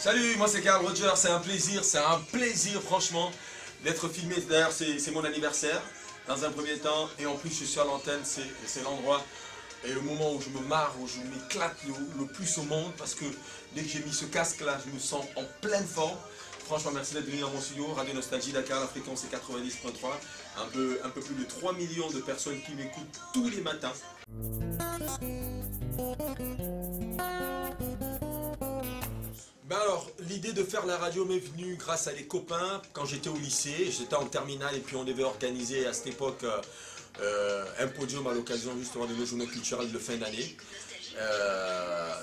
Salut, moi c'est Carl Roger, c'est un plaisir franchement d'être filmé. D'ailleurs c'est mon anniversaire dans un premier temps et en plus je suis à l'antenne, c'est l'endroit et le moment où je me marre, où je m'éclate le plus au monde parce que dès que j'ai mis ce casque là, je me sens en pleine forme. Franchement merci d'être venu dans mon studio, Radio Nostalgie Dakar, la fréquence est 90.3, un peu plus de 3 millions de personnes qui m'écoutent tous les matins. Ben alors, l'idée de faire la radio m'est venue grâce à des copains quand j'étais au lycée. J'étais en terminale et puis on devait organiser à cette époque un podium à l'occasion justement de nos journées culturelles de fin d'année.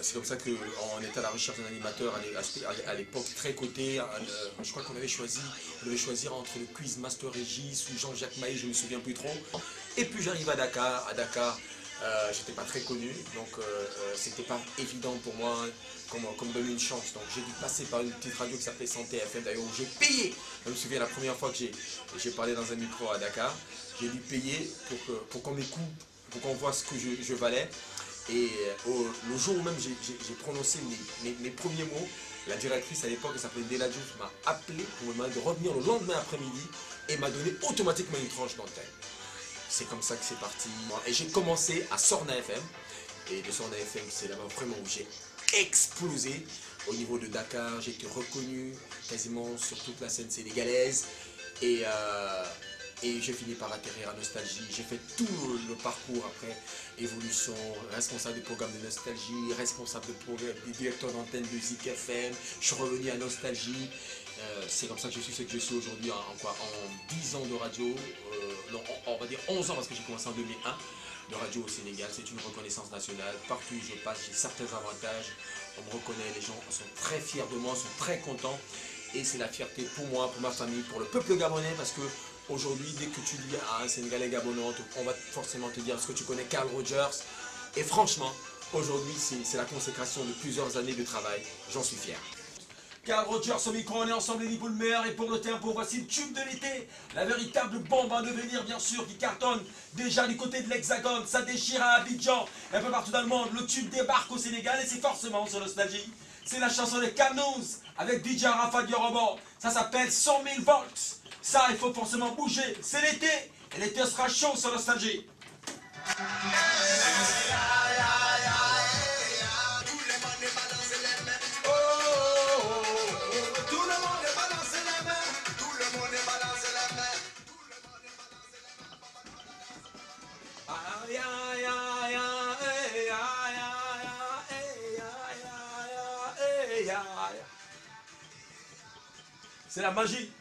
C'est comme ça qu'on était à la recherche d'un animateur à l'époque très coté. Je crois qu'on devait choisir entre le quiz Master Régis ou Jean-Jacques Maï, je ne me souviens plus trop. Et puis j'arrive à Dakar. J'étais pas très connu, donc c'était pas évident pour moi qu'on me donne une chance. Donc j'ai dû passer par une petite radio qui s'appelait Santé FM, d'ailleurs où j'ai payé. Je me souviens la première fois que j'ai parlé dans un micro à Dakar, j'ai dû payer pour qu'on m'écoute, pour qu'on voit ce que je valais. Et le jour où même j'ai prononcé mes premiers mots, la directrice à l'époque, elle s'appelait Dela Diouf, m'a appelé pour me demander de revenir le lendemain après-midi et m'a donné automatiquement une tranche d'antenne. C'est comme ça que c'est parti. Et j'ai commencé à Sorna FM. Et de Sorna FM, c'est là-bas vraiment où j'ai explosé. Au niveau de Dakar, j'ai été reconnu quasiment sur toute la scène sénégalaise. Et j'ai fini par atterrir à Nostalgie. J'ai fait tout le parcours après. Évolution, responsable des programmes de Nostalgie, responsable des directeurs d'antenne de Zik FM. Je suis revenu à Nostalgie. C'est comme ça que je suis ce que je suis aujourd'hui en 10 ans de radio, non, on va dire 11 ans parce que j'ai commencé en 2001 de radio au Sénégal. C'est une reconnaissance nationale, partout où je passe j'ai certains avantages, on me reconnaît, les gens sont très fiers de moi, sont très contents et c'est la fierté pour moi, pour ma famille, pour le peuple gabonais parce que aujourd'hui dès que tu dis à un Sénégalais gabonais, on va forcément te dire est-ce que tu connais Carl Rogers et franchement aujourd'hui c'est la consécration de plusieurs années de travail, j'en suis fier. Carl Rogers au micro, on est ensemble les pour le meilleur et pour le tempo, voici le tube de l'été, la véritable bombe à devenir bien sûr qui cartonne déjà du côté de l'Hexagone, ça déchire à Abidjan, un peu partout dans le monde, le tube débarque au Sénégal et c'est forcément sur Nostalgie. C'est la chanson de Camnouz avec DJ Arafat Yorobo, ça s'appelle 100 000 volts, ça il faut forcément bouger, c'est l'été et l'été sera chaud sur Nostalgie. C'est la magie.